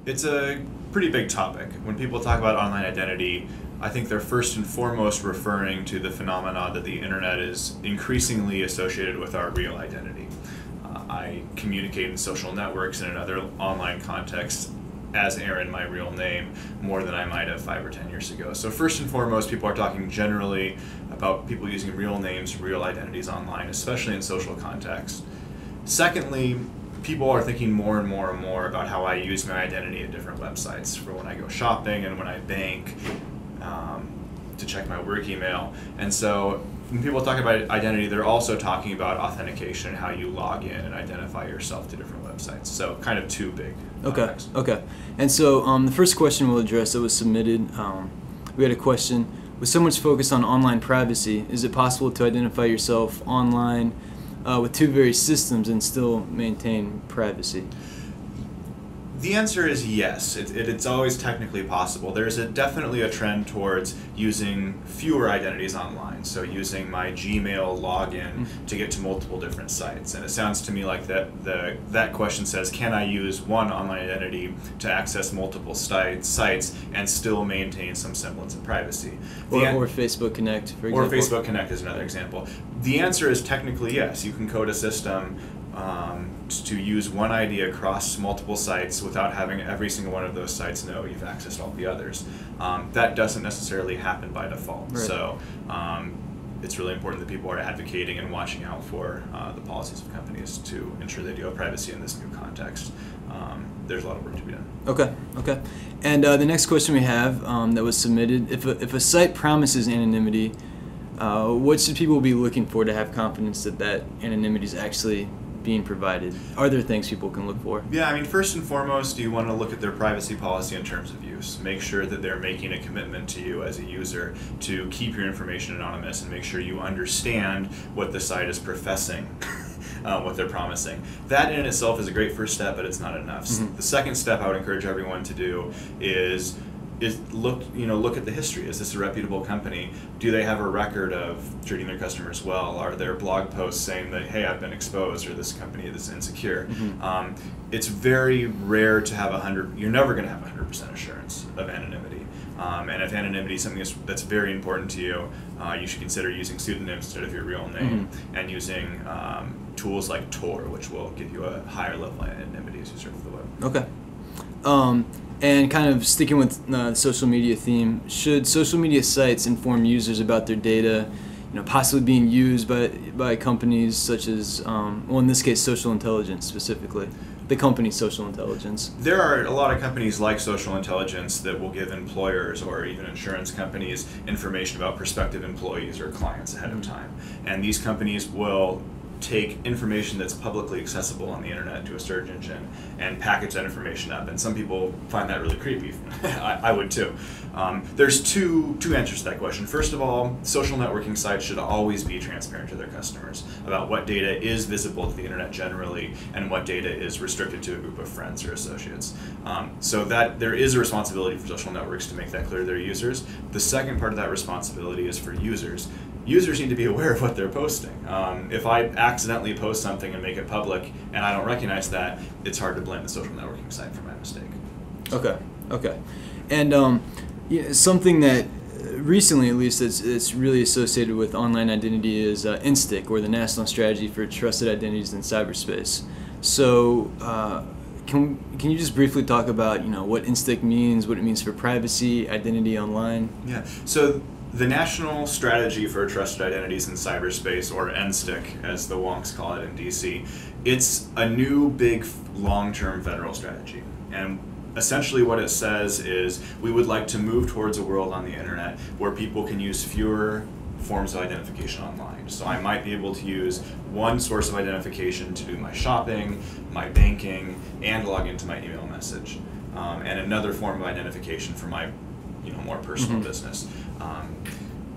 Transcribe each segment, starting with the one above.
It's a pretty big topic. When people talk about online identity, I think they're first and foremost referring to the phenomena that the internet is increasingly associated with our real identity. I communicate in social networks and in other online contexts as Aaron, my real name, more than I might have 5 or 10 years ago. So first and foremost, people are talking generally about people using real names, real identities online, especially in social contexts. Secondly, people are thinking more and more and more about how I use my identity at different websites for when I go shopping and when I bank, to check my work email. And so when people talk about identity, they're also talking about authentication and how you log in and identify yourself to different websites. So kind of two big topics. Okay. And so the first question we'll address that was submitted, we had a question. With so much focus on online privacy, is it possible to identify yourself online with two various systems and still maintain privacy? The answer is yes. It's always technically possible. There's definitely a trend towards using fewer identities online. So using my Gmail login to get to multiple different sites. And it sounds to me like that question says, can I use one online identity to access multiple sites and still maintain some semblance of privacy? Or Facebook Connect, for example. Or Facebook Connect is another example. The answer is technically yes. You can code a system to use one ID across multiple sites without having every single one of those sites know you've accessed all the others. That doesn't necessarily happen by default. Right. So it's really important that people are advocating and watching out for the policies of companies to ensure they do have privacy in this new context. There's a lot of work to be done. Okay. And the next question we have that was submitted, if a site promises anonymity, what should people be looking for to have confidence that anonymity is actually being provided? Are there things people can look for? Yeah, I mean, first and foremost, you want to look at their privacy policy in terms of use. Make sure that they're making a commitment to you as a user to keep your information anonymous and make sure you understand what the site is professing, what they're promising. That in itself is a great first step, but it's not enough. Mm-hmm. The second step I would encourage everyone to do is look at the history. Is this a reputable company? Do they have a record of treating their customers well? Are there blog posts saying that, hey, I've been exposed, or this company is insecure? Mm-hmm. It's very rare to have you're never going to have 100% assurance of anonymity. And if anonymity is something that's very important to you, you should consider using pseudonyms instead of your real name, and using tools like Tor, which will give you a higher level of anonymity as you surf the web. Okay. And kind of sticking with the social media theme, should social media sites inform users about their data, possibly being used by companies such as, in this case, social intelligence specifically, the company's social intelligence? There are a lot of companies like social intelligence that will give employers or even insurance companies information about prospective employees or clients ahead of time. And these companies will take information that's publicly accessible on the internet to a search engine and package that information up. And some people find that really creepy. I would too. There's two answers to that question. First of all, social networking sites should always be transparent to their customers about what data is visible to the internet generally and what data is restricted to a group of friends or associates. So that there is a responsibility for social networks to make that clear to their users. The second part of that responsibility is for users. Users need to be aware of what they're posting. If I accidentally post something and make it public and I don't recognize that, it's hard to blame the social networking site for my mistake. Okay. And something that recently, at least, it's really associated with online identity is NSTIC, or the National Strategy for Trusted Identities in Cyberspace. So can you just briefly talk about what NSTIC means, what it means for privacy, identity online? Yeah. So the National Strategy for Trusted Identities in Cyberspace, or NSTIC, as the wonks call it in DC, it's a new, big, long-term federal strategy. And essentially what it says is we would like to move towards a world on the internet where people can use fewer forms of identification online. So I might be able to use one source of identification to do my shopping, my banking, and log into my email message, and another form of identification for my more personal business.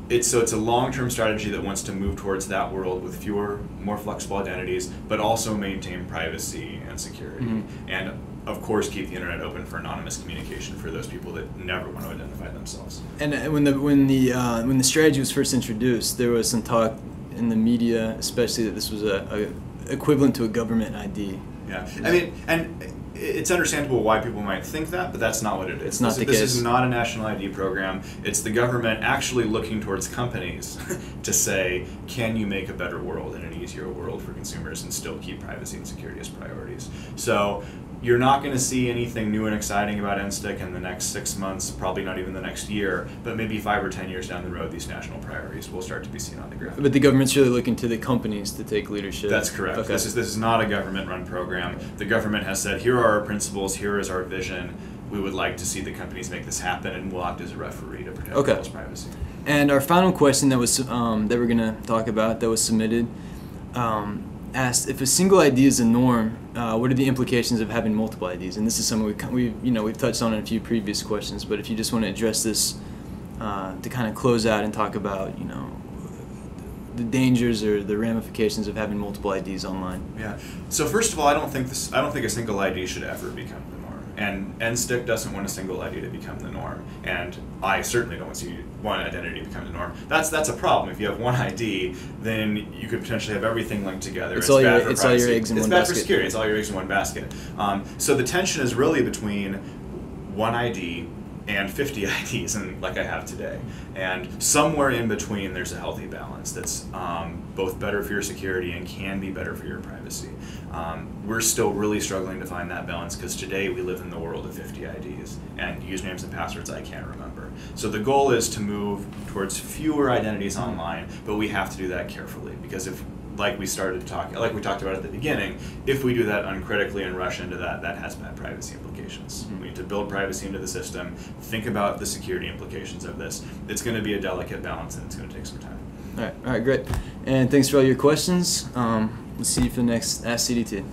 It's a long-term strategy that wants to move towards that world with fewer, more flexible identities, but also maintain privacy and security, and of course keep the internet open for anonymous communication for those people that never want to identify themselves. And when the strategy was first introduced, there was some talk in the media, especially, that this was a equivalent to a government ID. Yeah, I mean, and it's understandable why people might think that, but that's not what it is. It's not the case. This is not a national ID program. It's the government actually looking towards companies to say, can you make a better world and an easier world for consumers and still keep privacy and security as priorities? So you're not going to see anything new and exciting about NSTIC in the next 6 months, probably not even the next year, but maybe 5 or 10 years down the road, these national priorities will start to be seen on the ground. But the government's really looking to the companies to take leadership. That's correct. Okay. This is not a government-run program. The government has said, here are our principles, here is our vision. We would like to see the companies make this happen, and we'll act as a referee to protect people's privacy. And our final question that was that we're going to talk about that was submitted asked, if a single ID is a norm, what are the implications of having multiple IDs? And this is something we've touched on in a few previous questions. But if you just want to address this to kind of close out and talk about the dangers or the ramifications of having multiple IDs online. Yeah. So first of all, I don't think a single ID should ever become the norm. And NSTIC doesn't want a single ID to become the norm. And I certainly don't see one identity to become the norm. That's a problem. If you have one ID, then you could potentially have everything linked together. It's all your eggs in one basket. It's bad for security. It's all your eggs in one basket. So the tension is really between one ID and 50 IDs, and like I have today. And somewhere in between, there's a healthy balance that's both better for your security and can be better for your privacy. We're still really struggling to find that balance because today we live in the world of 50 IDs and usernames and passwords I can't remember. So the goal is to move towards fewer identities online, but we have to do that carefully because like we talked about at the beginning, if we do that uncritically and rush into that has bad privacy implications. We need to build privacy into the system, think about the security implications of this. It's going to be a delicate balance and it's going to take some time. All right, great. And thanks for all your questions. We'll see you for the next Ask CDT.